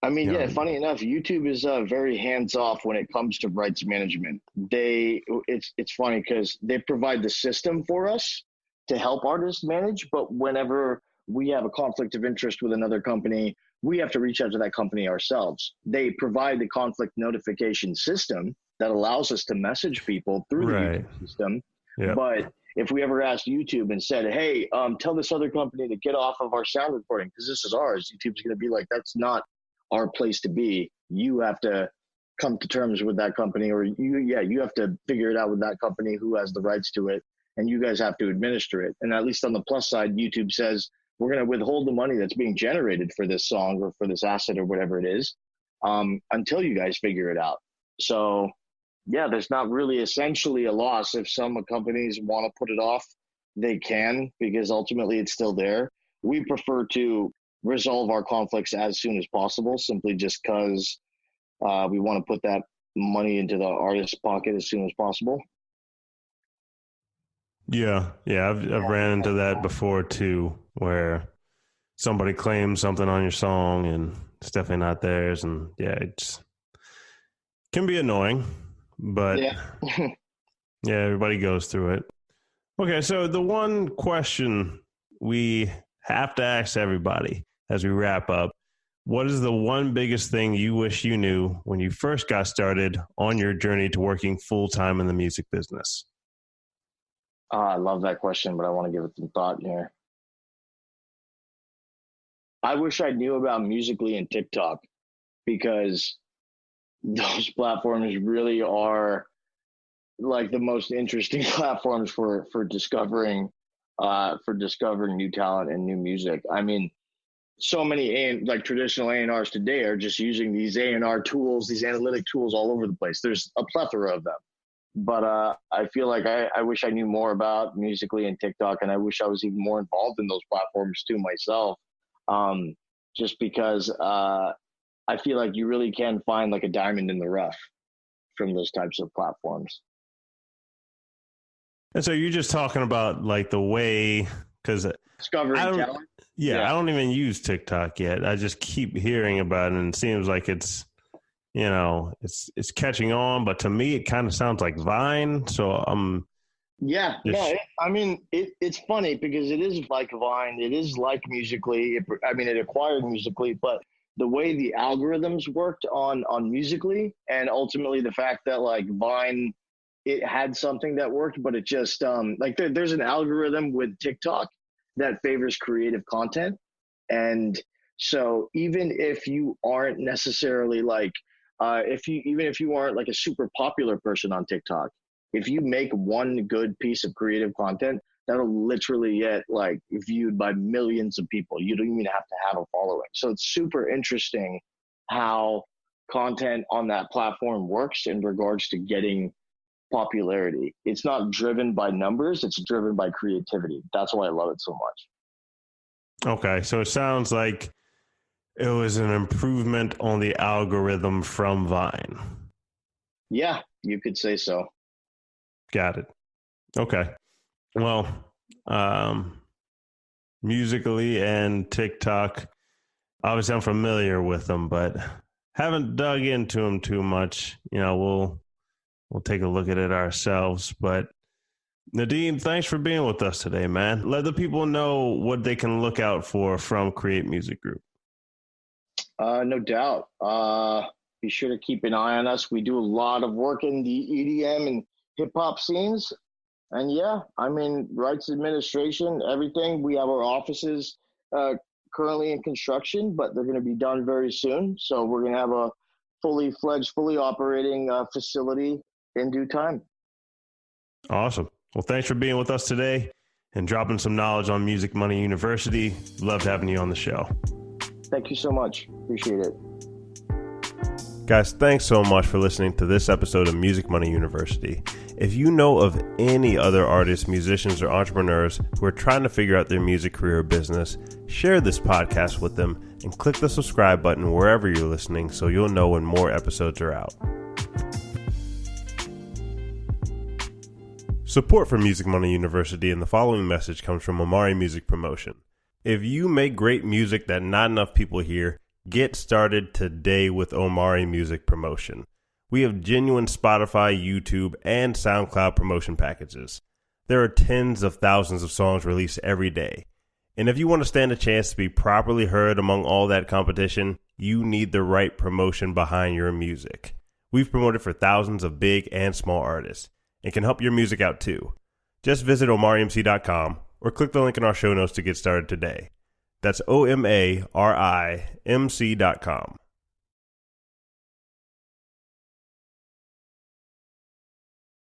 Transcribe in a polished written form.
I mean, You yeah, know, funny enough, YouTube is very hands off when it comes to rights management. It's funny because they provide the system for us to help artists manage, but whenever we have a conflict of interest with another company, we have to reach out to that company ourselves. They provide the conflict notification system that allows us to message people through the right. YouTube system. Yeah. But if we ever asked YouTube and said, hey, tell this other company to get off of our sound recording because this is ours, YouTube's going to be like, that's not our place to be. You have to come to terms with that company, or you have to figure it out with that company who has the rights to it, and you guys have to administer it. And at least on the plus side, YouTube says, we're going to withhold the money that's being generated for this song or for this asset or whatever it is until you guys figure it out. So yeah, there's not really essentially a loss. If some companies want to put it off, they can, because ultimately it's still there. We prefer to resolve our conflicts as soon as possible, simply just because we want to put that money into the artist's pocket as soon as possible. Yeah. I've ran into that before too, where somebody claims something on your song and it's definitely not theirs, and yeah, it can be annoying, but Yeah. yeah, everybody goes through it. Okay, so the one question we have to ask everybody as we wrap up: what is the one biggest thing you wish you knew when you first got started on your journey to working full-time in the music business? I love that question, but I want to give it some thought here. I wish I knew about Musical.ly and TikTok, because those platforms really are like the most interesting platforms for discovering new talent and new music. I mean, so many like traditional A&Rs today are just using these A&R tools, these analytic tools all over the place. There's a plethora of them. But I feel like I wish I knew more about Musical.ly and TikTok, and I wish I was even more involved in those platforms too myself. Just because I feel like you really can find like a diamond in the rough from those types of platforms. And so you're just talking about like the way, because Discovering talent. Yeah, I don't even use TikTok yet. I just keep hearing about it, and it seems like it's catching on. But to me, it kind of sounds like Vine. So it's funny because it is like Vine. It is like Musical.ly. It acquired Musical.ly, but the way the algorithms worked on Musical.ly, and ultimately the fact that like Vine, it had something that worked, but it just there's an algorithm with TikTok that favors creative content. And so even if you aren't necessarily like if you aren't like a super popular person on TikTok, if you make one good piece of creative content, that'll literally get like viewed by millions of people. You don't even have to have a following. So it's super interesting how content on that platform works in regards to getting popularity. It's not driven by numbers, it's driven by creativity. That's why I love it so much. Okay, so it sounds like it was an improvement on the algorithm from Vine. Yeah, you could say so. Got it. Okay. Well, Musical.ly and TikTok, obviously I'm familiar with them, but haven't dug into them too much. We'll take a look at it ourselves. But Nadeem, thanks for being with us today, man. Let the people know what they can look out for from Create Music Group. No doubt. Be sure to keep an eye on us. We do a lot of work in the EDM and hip hop scenes. And yeah, rights administration, everything. We have our offices currently in construction, but they're going to be done very soon. So we're going to have a fully fledged, fully operating facility in due time. Awesome. Well, thanks for being with us today and dropping some knowledge on Music Money University. Loved having you on the show. Thank you so much. Appreciate it. Guys, thanks so much for listening to this episode of Music Money University. If you know of any other artists, musicians, or entrepreneurs who are trying to figure out their music career or business, share this podcast with them and click the subscribe button wherever you're listening so you'll know when more episodes are out. Support for Music Money University and the following message comes from Amari Music Promotion. If you make great music that not enough people hear, Get started today with Omari Music Promotion. We have genuine Spotify, YouTube, and SoundCloud promotion packages. There are tens of thousands of songs released every day. And if you want to stand a chance to be properly heard among all that competition, you need the right promotion behind your music. We've promoted for thousands of big and small artists and can help your music out too. Just visit omarimc.com or click the link in our show notes to get started today. That's OMARIMC.com.